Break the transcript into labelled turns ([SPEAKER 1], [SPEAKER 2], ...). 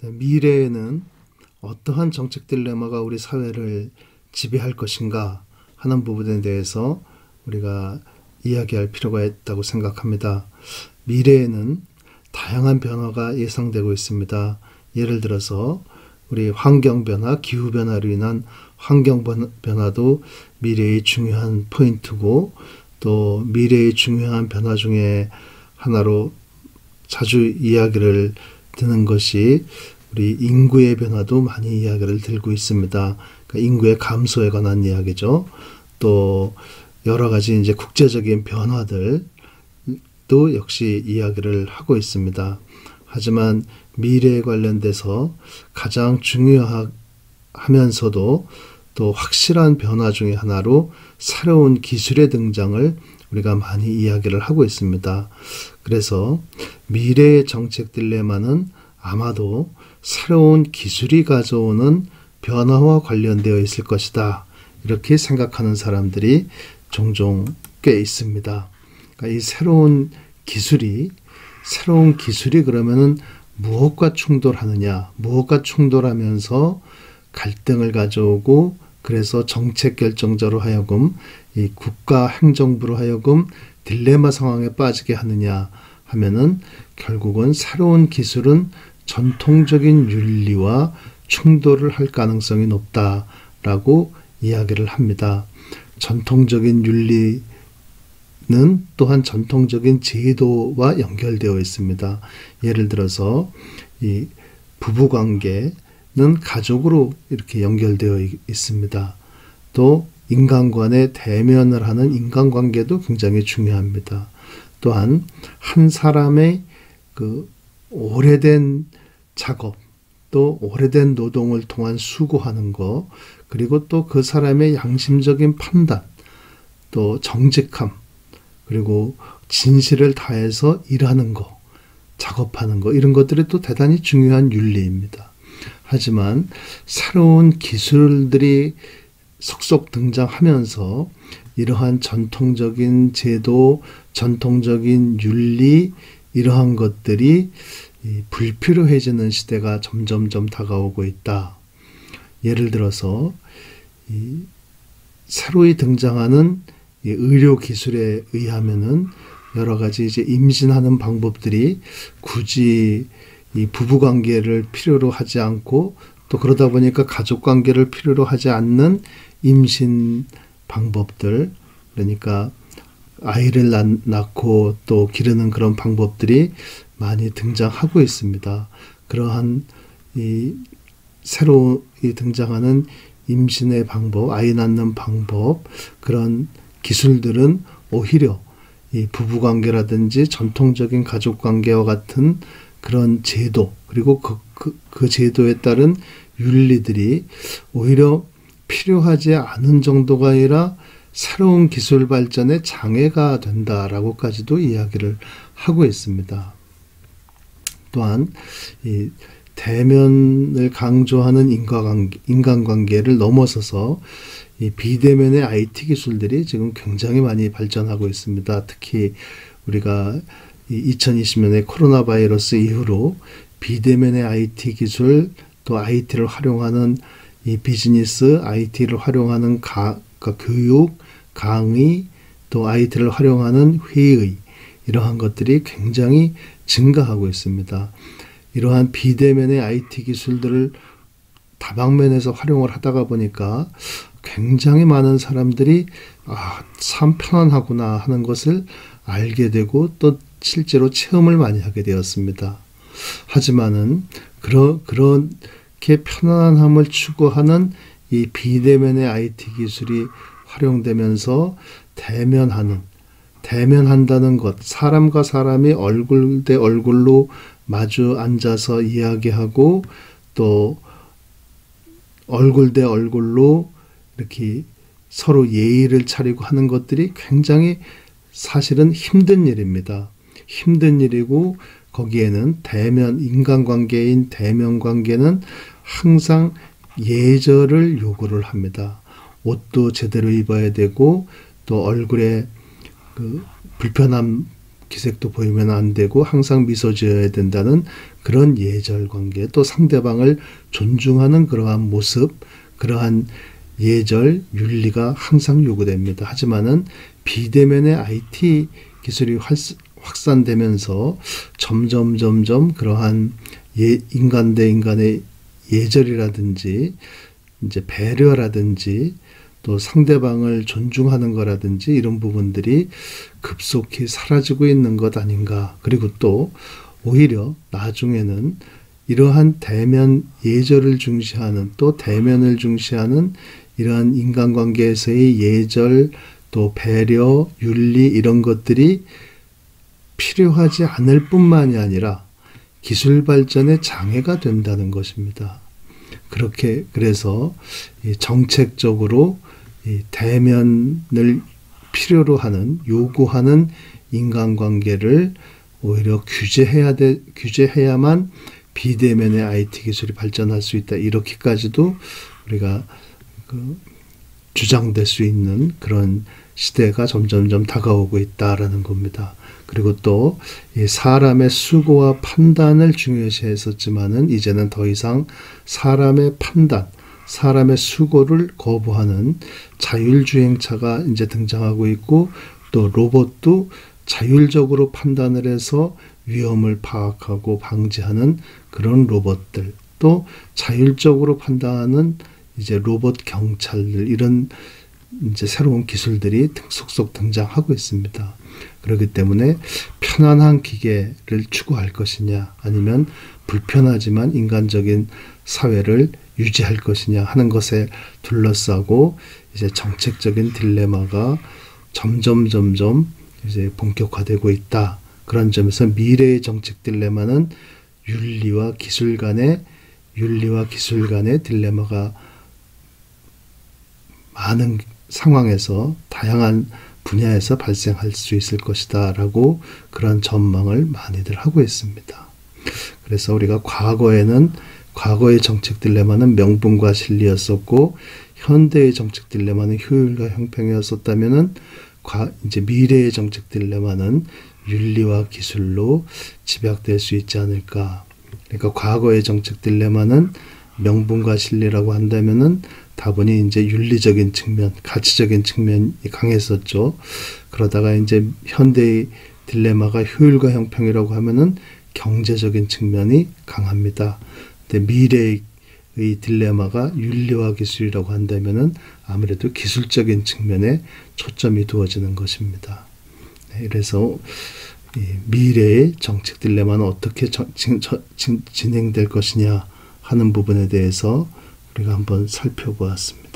[SPEAKER 1] 미래에는 어떠한 정책 딜레마가 우리 사회를 지배할 것인가 하는 부분에 대해서 우리가 이야기할 필요가 있다고 생각합니다. 미래에는 다양한 변화가 예상되고 있습니다. 예를 들어서 우리 환경변화, 기후변화로 인한 환경변화도 미래의 중요한 포인트고, 또 미래의 중요한 변화 중에 하나로 자주 이야기를 드는 것이 우리 인구의 변화도 많이 이야기를 들고 있습니다. 그러니까 인구의 감소에 관한 이야기죠. 또 여러 가지 이제 국제적인 변화들도 역시 이야기를 하고 있습니다. 하지만 미래에 관련돼서 가장 중요하면서도 또 확실한 변화 중에 하나로 새로운 기술의 등장을 우리가 많이 이야기를 하고 있습니다. 그래서 미래의 정책 딜레마는 아마도 새로운 기술이 가져오는 변화와 관련되어 있을 것이다, 이렇게 생각하는 사람들이 종종 꽤 있습니다. 그러니까 이 새로운 기술이 그러면은 무엇과 충돌하느냐, 무엇과 충돌하면서 갈등을 가져오고, 그래서 정책 결정자로 하여금, 이 국가 행정부로 하여금 딜레마 상황에 빠지게 하느냐 하면은, 결국은 새로운 기술은 전통적인 윤리와 충돌을 할 가능성이 높다라고 이야기를 합니다. 전통적인 윤리는 또한 전통적인 제도와 연결되어 있습니다. 예를 들어서 이 부부관계는 가족으로 이렇게 연결되어 있습니다. 또 인간 간의 대면을 하는 인간관계도 굉장히 중요합니다. 또한 한 사람의 그 오래된 작업, 또 오래된 노동을 통한 수고하는 것, 그리고 또 그 사람의 양심적인 판단, 또 정직함, 그리고 진실을 다해서 일하는 것, 작업하는 것, 이런 것들이 또 대단히 중요한 윤리입니다. 하지만 새로운 기술들이 속속 등장하면서 이러한 전통적인 제도, 전통적인 윤리, 이러한 것들이 불필요해지는 시대가 점점점 다가오고 있다. 예를 들어서 새로이 등장하는 의료 기술에 의하면은 여러 가지 이제 임신하는 방법들이 굳이 이 부부 관계를 필요로 하지 않고, 또 그러다 보니까 가족 관계를 필요로 하지 않는 임신 방법들, 그러니까 아이를 낳고 또 기르는 그런 방법들이 많이 등장하고 있습니다. 그러한 이 새로 등장하는 임신의 방법, 아이 낳는 방법, 그런 기술들은 오히려 이 부부관계라든지 전통적인 가족관계와 같은 그런 제도, 그리고 그 제도에 따른 윤리들이 오히려 필요하지 않은 정도가 아니라 새로운 기술 발전에 장애가 된다라고까지도 이야기를 하고 있습니다. 또한 이 대면을 강조하는 인간관계를 넘어서서 이 비대면의 IT 기술들이 지금 굉장히 많이 발전하고 있습니다. 특히 우리가 2020년의 코로나 바이러스 이후로 비대면의 IT 기술, 또 IT를 활용하는 이 비즈니스, IT를 활용하는 교육, 강의, 또 IT를 활용하는 회의, 이러한 것들이 굉장히 증가하고 있습니다. 이러한 비대면의 IT 기술들을 다방면에서 활용을 하다가 보니까 굉장히 많은 사람들이 참 편안하구나 하는 것을 알게 되고, 또 실제로 체험을 많이 하게 되었습니다. 하지만은 그렇게 편안함을 추구하는 이 비대면의 IT 기술이 활용되면서 대면한다는 것, 사람과 사람이 얼굴 대 얼굴로 마주 앉아서 이야기하고, 또 얼굴 대 얼굴로 이렇게 서로 예의를 차리고 하는 것들이 굉장히 사실은 힘든 일입니다. 힘든 일이고, 거기에는 인간관계인 대면 관계는 항상 예절을 요구를 합니다. 옷도 제대로 입어야 되고, 또 얼굴에 그 불편함 기색도 보이면 안 되고 항상 미소 지어야 된다는 그런 예절 관계, 또 상대방을 존중하는 그러한 모습, 그러한 예절, 윤리가 항상 요구됩니다. 하지만은 비대면의 IT 기술이 확산되면서 점점 그러한 인간 대 인간의 예절이라든지 이제 배려라든지 또 상대방을 존중하는 거라든지 이런 부분들이 급속히 사라지고 있는 것 아닌가. 그리고 또 오히려 나중에는 이러한 대면 예절을 중시하는, 또 대면을 중시하는 이러한 인간관계에서의 예절, 또 배려, 윤리 이런 것들이 필요하지 않을 뿐만이 아니라 기술 발전의 장애가 된다는 것입니다. 그래서 정책적으로 대면을 필요로 하는, 요구하는 인간관계를 오히려 규제해야만 비대면의 IT 기술이 발전할 수 있다. 이렇게까지도 우리가 주장될 수 있는 그런 시대가 점점 다가오고 있다라는 겁니다. 그리고 또 사람의 수고와 판단을 중요시 했었지만은 이제는 더 이상 사람의 판단, 사람의 수고를 거부하는 자율주행차가 이제 등장하고 있고, 또 로봇도 자율적으로 판단을 해서 위험을 파악하고 방지하는 그런 로봇들, 또 자율적으로 판단하는 이제 로봇 경찰들, 이런 이제 새로운 기술들이 속속 등장하고 있습니다. 그렇기 때문에 편안한 기계를 추구할 것이냐, 아니면 불편하지만 인간적인 사회를 유지할 것이냐 하는 것에 둘러싸고 이제 정책적인 딜레마가 점점 이제 본격화되고 있다. 그런 점에서 미래의 정책 딜레마는 윤리와 기술 간의 딜레마가 많은 상황에서 다양한 분야에서 발생할 수 있을 것이다 라고 그런 전망을 많이들 하고 있습니다. 그래서 우리가 과거의 정책 딜레마는 명분과 진리였었고, 현대의 정책 딜레마는 효율과 형평이었었다면은 이제 미래의 정책 딜레마는 윤리와 기술로 집약될 수 있지 않을까. 그러니까 과거의 정책 딜레마는 명분과 진리라고 한다면은 다분히 이제 윤리적인 측면, 가치적인 측면이 강했었죠. 그러다가 이제 현대의 딜레마가 효율과 형평이라고 하면은 경제적인 측면이 강합니다. 근데 미래의 딜레마가 윤리와 기술이라고 한다면은 아무래도 기술적인 측면에 초점이 두어지는 것입니다. 그래서 미래의 정책 딜레마는 어떻게 진행될 것이냐 하는 부분에 대해서 우리가 한번 살펴보았습니다.